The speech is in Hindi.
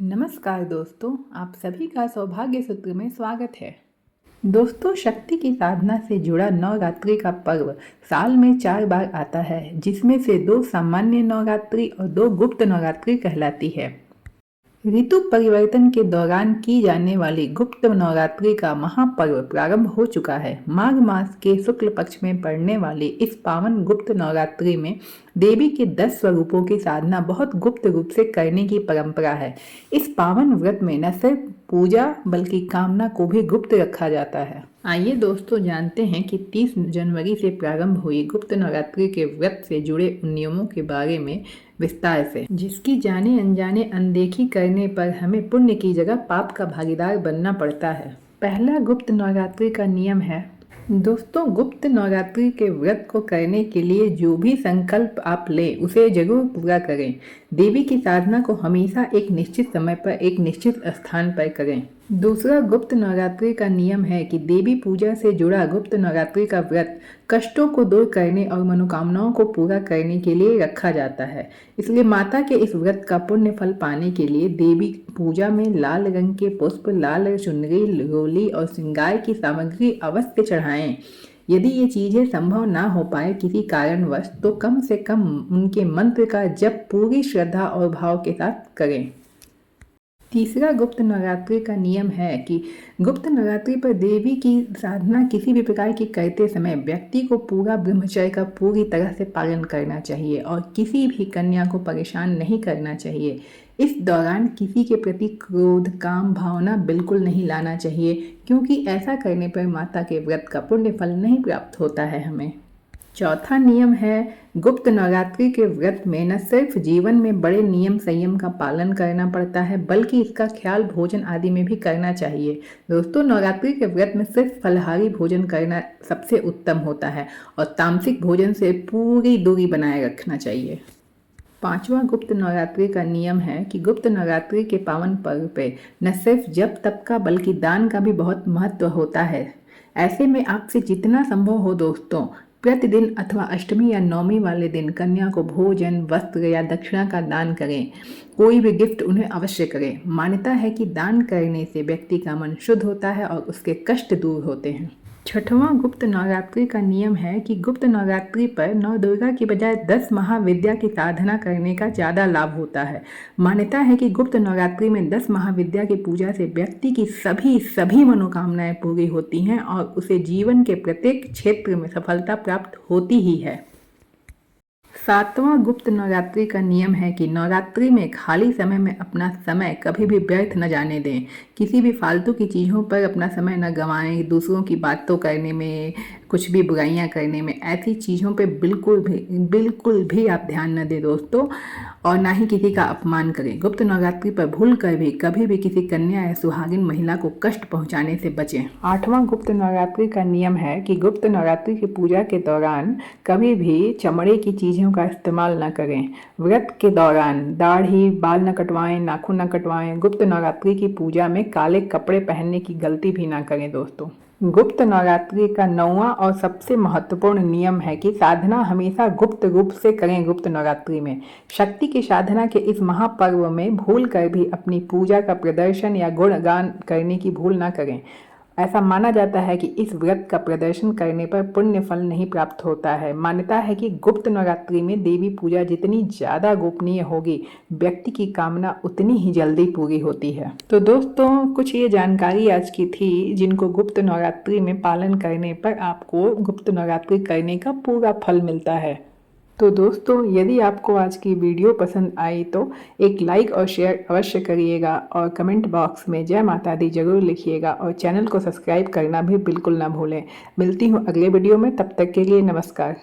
नमस्कार दोस्तों, आप सभी का सौभाग्य सूत्र में स्वागत है। दोस्तों, शक्ति की साधना से जुड़ा नवरात्रि का पर्व साल में 4 बार आता है, जिसमें से 2 सामान्य नवरात्रि और 2 गुप्त नवरात्रि कहलाती है। ऋतु परिवर्तन के दौरान की जाने वाली गुप्त नवरात्रि का महापर्व प्रारंभ हो चुका है। माघ मास के शुक्ल पक्ष में पड़ने वाली इस पावन गुप्त नवरात्रि में देवी के 10 स्वरूपों की साधना बहुत गुप्त रूप से करने की परंपरा है। इस पावन व्रत में न सिर्फ पूजा बल्कि कामना को भी गुप्त रखा जाता है। आइए दोस्तों, जानते हैं कि 30 जनवरी से प्रारंभ हुई गुप्त नवरात्रि के व्रत से जुड़े उन नियमों के बारे में विस्तार से, जिसकी जाने अनजाने अनदेखी करने पर हमें पुण्य की जगह पाप का भागीदार बनना पड़ता है। पहला गुप्त नवरात्रि का नियम है। दोस्तों, गुप्त नवरात्रि के व्रत को करने के लिए जो भी संकल्प आप लें उसे जरूर पूरा करें। देवी की साधना को हमेशा एक निश्चित समय पर एक निश्चित स्थान पर करें। दूसरा गुप्त नवरात्रि का नियम है कि देवी पूजा से जुड़ा गुप्त नवरात्रि का व्रत कष्टों को दूर करने और मनोकामनाओं को पूरा करने के लिए रखा जाता है। इसलिए माता के इस व्रत का पुण्य फल पाने के लिए देवी पूजा में लाल रंग के पुष्प, लाल चुनरी, रोली और श्रृंगार की सामग्री अवश्य चढ़ाएं। यदि ये चीजें संभव ना हो पाए किसी कारणवश, तो कम से कम उनके मंत्र का जप पूरी श्रद्धा और भाव के साथ करें। तीसरा गुप्त नवरात्रि का नियम है कि गुप्त नवरात्रि पर देवी की साधना किसी भी प्रकार की करते समय व्यक्ति को पूरा ब्रह्मचर्य का पूरी तरह से पालन करना चाहिए और किसी भी कन्या को परेशान नहीं करना चाहिए। इस दौरान किसी के प्रति क्रोध, काम भावना बिल्कुल नहीं लाना चाहिए, क्योंकि ऐसा करने पर माता के व्रत का पुण्य फल नहीं प्राप्त होता है हमें। चौथा नियम है, गुप्त नवरात्रि के व्रत में न सिर्फ जीवन में बड़े नियम संयम का पालन करना पड़ता है, बल्कि इसका ख्याल भोजन आदि में भी करना चाहिए। दोस्तों, नवरात्रि के व्रत में सिर्फ फलाहारी भोजन करना सबसे उत्तम होता है और तामसिक भोजन से पूरी दूरी बनाए रखना चाहिए। पांचवा गुप्त नवरात्रि का नियम है कि गुप्त नवरात्रि के पावन पर्व पे न सिर्फ जप तप का बल्कि दान का भी बहुत महत्व होता है। ऐसे में आपसे जितना संभव हो दोस्तों, प्रतिदिन अथवा अष्टमी या नवमी वाले दिन कन्या को भोजन, वस्त्र या दक्षिणा का दान करें। कोई भी गिफ्ट उन्हें अवश्य करें। मान्यता है कि दान करने से व्यक्ति का मन शुद्ध होता है और उसके कष्ट दूर होते हैं। छठवां गुप्त नवरात्रि का नियम है कि गुप्त नवरात्रि पर नव दुर्गा की बजाय 10 महाविद्या की साधना करने का ज़्यादा लाभ होता है। मान्यता है कि गुप्त नवरात्रि में 10 महाविद्या की पूजा से व्यक्ति की सभी मनोकामनाएं पूरी होती हैं और उसे जीवन के प्रत्येक क्षेत्र में सफलता प्राप्त होती ही है। सातवां गुप्त नवरात्रि का नियम है कि नवरात्रि में खाली समय में अपना समय कभी भी व्यर्थ न जाने दें। किसी भी फालतू की चीज़ों पर अपना समय न गंवाएं। दूसरों की बातों करने में, कुछ भी बुराइयां करने में, ऐसी चीज़ों पे बिल्कुल भी आप ध्यान न दें दोस्तों, और ना ही किसी का अपमान करें। गुप्त नवरात्रि पर भूल कर भी कभी भी किसी कन्या या सुहागिन महिला को कष्ट पहुंचाने से बचें। आठवां गुप्त नवरात्रि का नियम है कि गुप्त नवरात्रि की पूजा के दौरान कभी भी चमड़े की चीज़ों का इस्तेमाल न करें। व्रत के दौरान दाढ़ी, बाल न कटवाएं, नाखून न कटवाएं। गुप्त नवरात्रि की पूजा में काले कपड़े पहनने की गलती भी ना करें दोस्तों। गुप्त नवरात्रि का 9वां और सबसे महत्वपूर्ण नियम है कि साधना हमेशा गुप्त रूप से करें। गुप्त नवरात्रि में शक्ति की साधना के इस महापर्व में भूल कर भी अपनी पूजा का प्रदर्शन या गुणगान करने की भूल ना करें। ऐसा माना जाता है कि इस व्रत का प्रदर्शन करने पर पुण्य फल नहीं प्राप्त होता है। मान्यता है कि गुप्त नवरात्रि में देवी पूजा जितनी ज़्यादा गोपनीय होगी, व्यक्ति की कामना उतनी ही जल्दी पूरी होती है। तो दोस्तों, कुछ ये जानकारी आज की थी जिनको गुप्त नवरात्रि में पालन करने पर आपको गुप्त नवरात्रि करने का पूरा फल मिलता है। तो दोस्तों, यदि आपको आज की वीडियो पसंद आई तो एक लाइक और शेयर अवश्य करिएगा और कमेंट बॉक्स में जय माता दी जरूर लिखिएगा और चैनल को सब्सक्राइब करना भी बिल्कुल ना भूलें। मिलती हूँ अगले वीडियो में, तब तक के लिए नमस्कार।